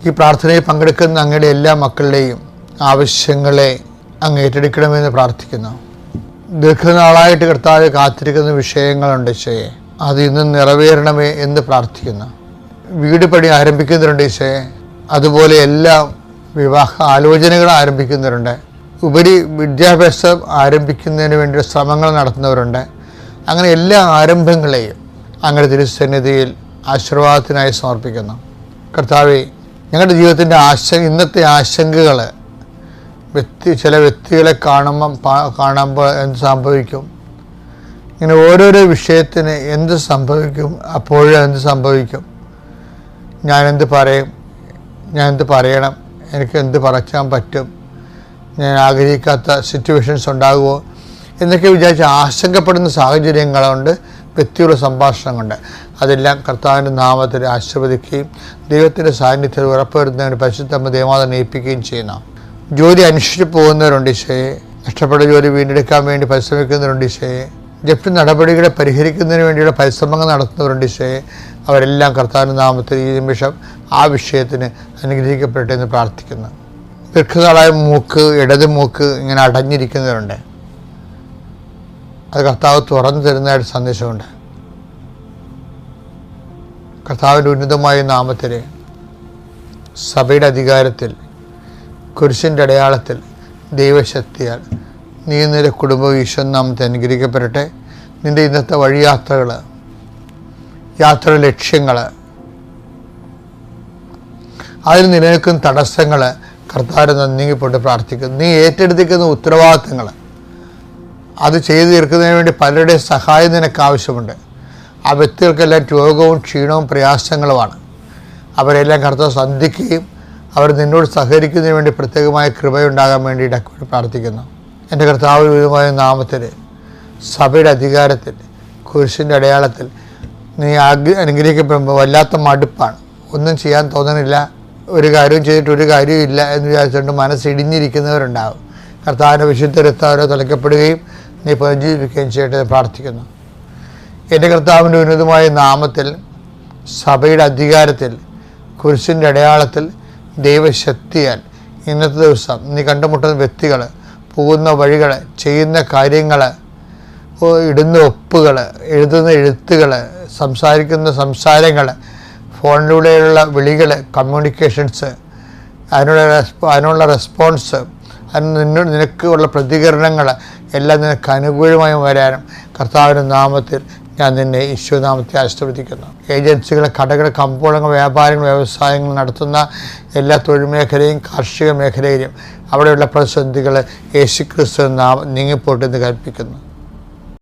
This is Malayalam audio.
ഈ പ്രാർത്ഥനയിൽ പങ്കെടുക്കുന്ന അങ്ങയുടെ എല്ലാ മക്കളുടെയും ആവശ്യങ്ങളെ അങ്ങ് ഏറ്റെടുക്കണമെന്ന് പ്രാർത്ഥിക്കുന്നു. ദീർഘനാളായിട്ട് കർത്താവ് കാത്തിരിക്കുന്ന വിഷയങ്ങളുണ്ട് ഈശോയെ, അത് ഇന്ന് നിറവേറണമേ എന്ന് പ്രാർത്ഥിക്കുന്നു. വീട് പണി ആരംഭിക്കുന്നവരുണ്ട് ഈശോയെ, അതുപോലെ എല്ലാ വിവാഹ ആലോചനകൾ ആരംഭിക്കുന്നവരുണ്ട്, ഉപരി വിദ്യാഭ്യാസം ആരംഭിക്കുന്നതിന് വേണ്ടി ശ്രമങ്ങൾ നടത്തുന്നവരുണ്ട്. അങ്ങനെ എല്ലാ ആരംഭങ്ങളെയും അങ്ങയുടെ തിരുസന്നിധിയിൽ ആശീർവാദത്തിനായി സമർപ്പിക്കുന്നു. കർത്താവേ, ഞങ്ങളുടെ ജീവിതത്തിൻ്റെ ഇന്നത്തെ ആശങ്കകൾ ചില വ്യക്തികളെ കാണുമ്പോൾ എന്ത് സംഭവിക്കും, ഇങ്ങനെ ഓരോരോ വിഷയത്തിന് എന്ത് സംഭവിക്കും, അപ്പോഴും എന്ത് സംഭവിക്കും, ഞാനെന്ത് പറയും, ഞാൻ എന്ത് പറയണം, എനിക്ക് എന്ത് പറയാൻ പറ്റും, ഞാൻ ആഗ്രഹിക്കാത്ത സിറ്റുവേഷൻസ് ഉണ്ടാകുമോ എന്നൊക്കെ വിചാരിച്ച് ആശങ്കപ്പെടുന്ന സാഹചര്യങ്ങളുണ്ട്, വ്യക്തിയുടെ സംഭാഷണം കൊണ്ട്. അതെല്ലാം കർത്താവിൻ്റെ നാമത്തിൽ ആശീർവദിക്കുകയും ദൈവത്തിൻ്റെ സാന്നിധ്യത്തിൽ ഉറപ്പുവരുന്നതിന് പരിശുദ്ധമ്മ ദേവമാതാവിനെ ഏൽപ്പിക്കുകയും ചെയ്യുന്നു. ജോലി അന്വേഷിച്ച് പോകുന്നവരുണ്ട് ഈശോയെ, നഷ്ടപ്പെട്ട ജോലി വീണ്ടെടുക്കാൻ വേണ്ടി പരിശ്രമിക്കുന്നവരുണ്ട് ഈശോയെ, ജപ്തി നടപടികളെ പരിഹരിക്കുന്നതിന് വേണ്ടിയുള്ള പരിശ്രമങ്ങൾ നടത്തുന്നവരുണ്ട് ഈശോയെ. അവരെല്ലാം കർത്താവിൻ്റെ നാമത്തിൽ ഈ നിമിഷം ആ വിഷയത്തിന് അനുഗ്രഹിക്കപ്പെടട്ടെ എന്ന് പ്രാർത്ഥിക്കുന്നു. ദീർഘനാളായ ഇടത് മൂക്ക് ഇങ്ങനെ അടഞ്ഞിരിക്കുന്നവരുണ്ട്, അത് കർത്താവ് തുറന്നു തരുന്നതായിട്ട് സന്ദേശമുണ്ട്. കർത്താവിൻ്റെ ഉന്നതമായ നാമത്തിൽ സഭയുടെ അധികാരത്തിൽ കുരിശിൻ്റെ അടയാളത്തിൽ ദൈവശക്തിയാൽ നീ നിന്റെ കുടുംബം ഈശോ നാമത്തെ അനുഗ്രഹിക്കപ്പെടട്ടെ. നിൻ്റെ ഇന്നത്തെ വഴിയാത്രകൾ, യാത്ര ലക്ഷ്യങ്ങൾ, അതിൽ നിലനിൽക്കുന്ന തടസ്സങ്ങൾ കർത്താവിനെ നീങ്ങിപ്പോട്ട് പ്രാർത്ഥിക്കുന്നു. നീ ഏറ്റെടുത്തിരിക്കുന്ന ഉത്തരവാദിത്തങ്ങൾ അത് ചെയ്തു തീർക്കുന്നതിന് വേണ്ടി പലരുടെയും സഹായം നിനക്ക് ആവശ്യമുണ്ട്. ആ വ്യക്തികൾക്കെല്ലാം രോഗവും ക്ഷീണവും പ്രയാസങ്ങളുമാണ്. അവരെല്ലാം കർത്താവ് സന്ധിക്കുകയും അവർ നിന്നോട് സഹകരിക്കുന്നതിന് വേണ്ടി പ്രത്യേകമായ കൃപയുണ്ടാകാൻ വേണ്ടിയിട്ട് പ്രാർത്ഥിക്കുന്നു. എൻ്റെ കർത്താവിനുമായ നാമത്തിൽ സഭയുടെ അധികാരത്തിൽ കുരിശിൻ്റെ അടയാളത്തിൽ നീ അനുഗ്രഹിക്കപ്പെടുമ്പോൾ വല്ലാത്ത മടുപ്പാണ്, ഒന്നും ചെയ്യാൻ തോന്നണില്ല, ഒരു കാര്യവും ചെയ്തിട്ട് ഒരു കാര്യവും ഇല്ല എന്ന് വിചാരിച്ചുകൊണ്ട് മനസ്സിടിഞ്ഞിരിക്കുന്നവരുണ്ടാകും. കർത്താവിൻ്റെ വിശുദ്ധ രക്തം തളിക്കപ്പെടുകയും നീ പുനർജീവിക്കുകയും ചെയ്യട്ടെ പ്രാർത്ഥിക്കുന്നു. എൻ്റെ കർത്താവിൻ്റെ ഉന്നതമായ നാമത്തിൽ സഭയുടെ അധികാരത്തിൽ കുരിശിൻ്റെ അടയാളത്തിൽ ദൈവശക്തിയാൽ ഇന്നത്തെ ദിവസം നീ കണ്ടുമുട്ടുന്ന വ്യക്തികൾ, പോകുന്ന വഴികൾ, ചെയ്യുന്ന കാര്യങ്ങൾ, ഇടുന്ന ഒപ്പുകൾ, എഴുതുന്ന എഴുത്തുകൾ, സംസാരിക്കുന്ന സംസാരങ്ങൾ, ഫോണിലൂടെയുള്ള വിളികൾ, കമ്മ്യൂണിക്കേഷൻസ്, അതിനുള്ള റെസ്പോൺസ്, നിനക്കുള്ള പ്രതികരണങ്ങൾ എല്ലാം നിനക്ക് അനുകൂലമായി വരാനും കർത്താവിൻ്റെ നാമത്തിൽ ഞാൻ നിന്നെ ഈശോനാമത്തെ ആശീർവദിക്കുന്നു. ഏജൻസികൾ, കടകൾ, കമ്പോളങ്ങൾ, വ്യാപാരങ്ങൾ, വ്യവസായങ്ങൾ നടത്തുന്ന എല്ലാ തൊഴിൽ മേഖലയും കാർഷിക മേഖലയിലും അവിടെയുള്ള പ്രതിസന്ധികൾ യേശുക്രിസ്തു നാമം നീങ്ങിപ്പോട്ടെന്ന് കൽപ്പിക്കുന്നു.